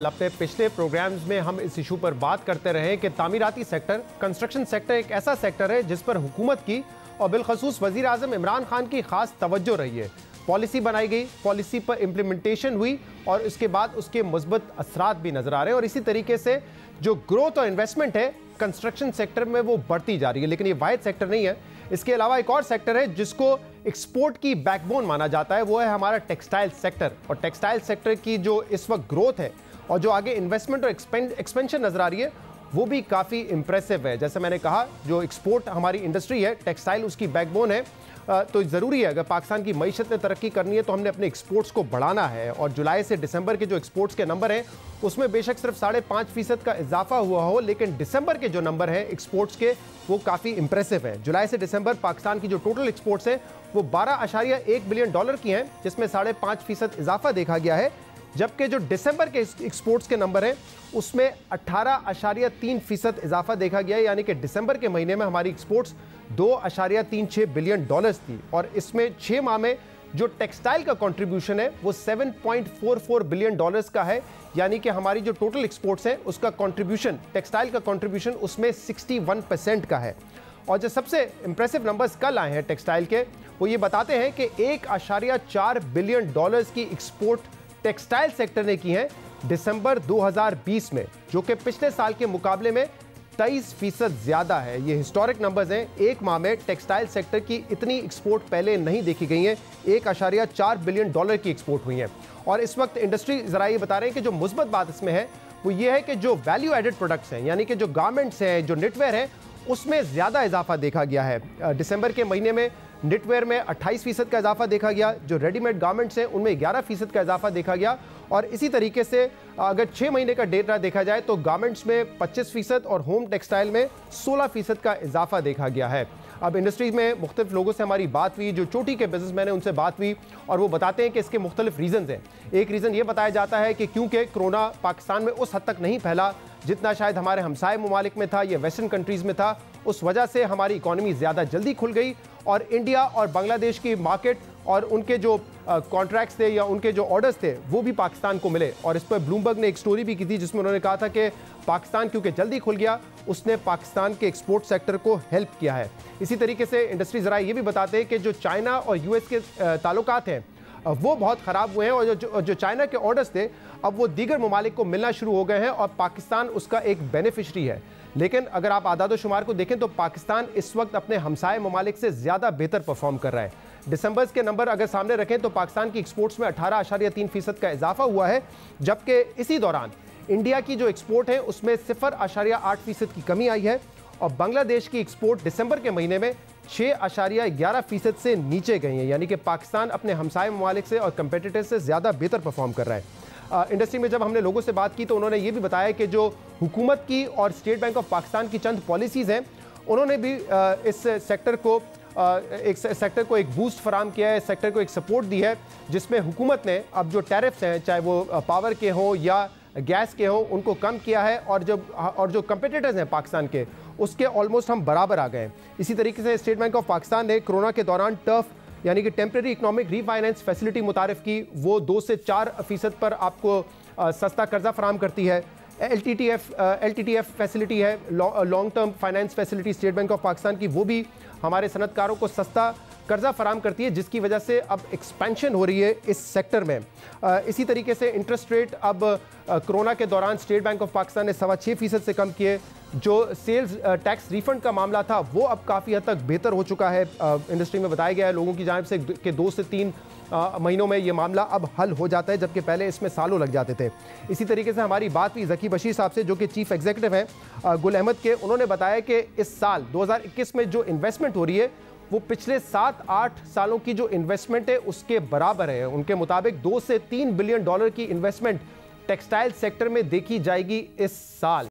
अपने पिछले प्रोग्राम्स में हम इस इशू पर बात करते रहे कि तामीराती सेक्टर, कंस्ट्रक्शन सेक्टर एक ऐसा सेक्टर है जिस पर हुकूमत की और बिलखसूस वज़ीर आज़म इमरान खान की खास तवज्जो रही है। पॉलिसी बनाई गई, पॉलिसी पर इम्प्लीमेंटेशन हुई और उसके बाद उसके मुस्बत असरात भी नजर आ रहे हैं और इसी तरीके से जो ग्रोथ और इन्वेस्टमेंट है कंस्ट्रक्शन सेक्टर में वो बढ़ती जा रही है। लेकिन ये वाहिद सेक्टर नहीं है, इसके अलावा एक और सेक्टर है जिसको एक्सपोर्ट की बैकबोन माना जाता है, वो है हमारा टेक्सटाइल सेक्टर। और टेक्सटाइल सेक्टर की जो इस वक्त ग्रोथ है और जो आगे इन्वेस्टमेंट और एक्सपेंशन नजर आ रही है वो भी काफ़ी इंप्रेसिव है। जैसे मैंने कहा, जो एक्सपोर्ट हमारी इंडस्ट्री है, टेक्सटाइल उसकी बैकबोन है, तो ज़रूरी है अगर पाकिस्तान की मईशत में तरक्की करनी है तो हमने अपने एक्सपोर्ट्स को बढ़ाना है। और जुलाई से दिसंबर के जो एक्सपोर्ट्स के नंबर हैं उसमें बेशक सिर्फ 5.5% का इजाफा हुआ हो, लेकिन दिसंबर के जो नंबर हैं एक्सपोर्ट्स के वो काफ़ी इंप्रेसिव है। जुलाई से दिसंबर पाकिस्तान की जो टोटल एक्सपोर्ट्स हैं वो $12.1 बिलियन की हैं, जिसमें 5.5% इजाफा देखा गया है, जबकि जो दिसंबर के एक्सपोर्ट्स के नंबर हैं उसमें 18.3% इजाफा देखा गया है। यानी कि दिसंबर के महीने में हमारी एक्सपोर्ट्स $2.36 बिलियन थी और इसमें 6 माह में जो टेक्सटाइल का कंट्रीब्यूशन है वो $7.44 बिलियन का है। यानी कि हमारी जो टोटल एक्सपोर्ट्स हैं उसका कंट्रीब्यूशन, टेक्सटाइल का कंट्रीब्यूशन उसमें 61% का है। और जो सबसे इंप्रेसिव नंबर्स कल आए हैं टेक्सटाइल के, वो ये बताते हैं कि $1.4 बिलियन की एक्सपोर्ट टेक्सटाइल सेक्टर ने की है दिसंबर 2020 में, जो कि पिछले साल के मुकाबले में 23% ज्यादा है। ये हिस्टोरिक नंबर्स हैं। एक माह में टेक्सटाइल सेक्टर की इतनी एक्सपोर्ट पहले नहीं देखी गई है। $1.4 बिलियन की एक्सपोर्ट हुई है। और इस वक्त इंडस्ट्री जरा ये बता रहे हैं कि जो मुस्बत बात इसमें है वो ये है कि जो वैल्यू एडेड प्रोडक्ट्स हैं, यानी कि जो गारमेंट्स हैं, जो निटवेयर है, उसमें ज्यादा इजाफा देखा गया है। दिसंबर के महीने में निटवेयर में 28% का इजाफा देखा गया, जो रेडीमेड गारमेंट्स हैं उनमें 11% का इजाफा देखा गया। और इसी तरीके से अगर 6 महीने का डेटा देखा जाए तो गारमेंट्स में 25% और होम टेक्सटाइल में 16% का इजाफा देखा गया है। अब इंडस्ट्रीज में मुख्तलिफ लोगों से हमारी बात हुई, जो चोटी के बिजनेसमैन हैं उनसे बात हुई और वो बताते हैं कि इसके मुख्तलिफ रीजंस हैं। एक रीज़न ये बताया जाता है कि क्योंकि कोरोना पाकिस्तान में उस हद तक नहीं फैला जितना शायद हमारे हमसाए ममालिक में था या वेस्टर्न कंट्रीज़ में था, उस वजह से हमारी इकॉनमी ज़्यादा जल्दी खुल गई और इंडिया और बांग्लादेश की मार्केट और उनके जो कॉन्ट्रैक्ट्स थे या उनके जो ऑर्डर्स थे वो भी पाकिस्तान को मिले। और इस पर ब्लूमबर्ग ने एक स्टोरी भी की थी जिसमें उन्होंने कहा था कि पाकिस्तान क्योंकि जल्दी खुल गया, उसने पाकिस्तान के एक्सपोर्ट सेक्टर को हेल्प किया है। इसी तरीके से इंडस्ट्री ज़रा ये भी बताते हैं कि जो चाइना और यूएस के ताल्लुकात हैं वो बहुत ख़राब हुए हैं और जो चाइना के ऑर्डर्स थे अब वो दीगर ममालिक को मिलना शुरू हो गए हैं और पाकिस्तान उसका एक बेनिफिशरी है। लेकिन अगर आप आदाद शुमार को देखें तो पाकिस्तान इस वक्त अपने हमसाए ममालिक से ज़्यादा बेहतर परफॉर्म कर रहा है। दिसंबर के नंबर अगर सामने रखें तो पाकिस्तान की एक्सपोर्ट्स में 18.3% का इजाफा हुआ है, जबकि इसी दौरान इंडिया की जो एक्सपोर्ट है उसमें 0.8% की कमी आई है और बांग्लादेश की एक्सपोर्ट दिसंबर के महीने में 6.11% से नीचे गई है। यानी कि पाकिस्तान अपने हमसाए ममालिक से और कंपेटिटर्स से ज़्यादा बेहतर परफॉर्म कर रहा है। इंडस्ट्री में जब हमने लोगों से बात की तो उन्होंने ये भी बताया कि जो हुकूमत की और स्टेट बैंक ऑफ पाकिस्तान की चंद पॉलिसीज़ हैं उन्होंने भी इस सेक्टर को एक बूस्ट फराम किया है, सेक्टर को एक सपोर्ट दी है, जिसमें हुकूमत ने अब जो टैरिफ्स हैं चाहे वो पावर के हों या गैस के हों उनको कम किया है और जो कंपेटिटर्स हैं पाकिस्तान के उसके ऑलमोस्ट हम बराबर आ गए। इसी तरीके से स्टेट बैंक ऑफ पाकिस्तान ने कोरोना के दौरान टर्फ यानी कि टेम्प्रेरी इकोनॉमिक रीफाइनेंस फैसिलिटी मुतारिफ की, वो 2 से 4% पर आपको सस्ता कर्जा फराम करती है। LTTF फैसिलिटी है, long term finance facility state bank of Pakistan की, वो भी हमारे सनतकारों को सस्ता कर्जा फराम करती है, जिसकी वजह से अब एक्सपेंशन हो रही है इस सेक्टर में। इसी तरीके से इंटरेस्ट रेट अब कोरोना के दौरान स्टेट बैंक ऑफ पाकिस्तान ने 6.25% से कम किए। जो सेल्स टैक्स रिफंड का मामला था वो अब काफ़ी हद तक बेहतर हो चुका है। इंडस्ट्री में बताया गया है लोगों की जानिब से कि 2 से 3 महीनों में ये मामला अब हल हो जाता है, जबकि पहले इसमें सालों लग जाते थे। इसी तरीके से हमारी बात हुई ज़की बशीर साहब से, जो कि चीफ एग्जीक्यूटिव हैं गुल अहमद के। उन्होंने बताया कि इस साल 2021 में जो इन्वेस्टमेंट हो रही है वो पिछले 7-8 सालों की जो इन्वेस्टमेंट है उसके बराबर है। उनके मुताबिक 2 से 3 बिलियन डॉलर की इन्वेस्टमेंट टेक्सटाइल सेक्टर में देखी जाएगी इस साल।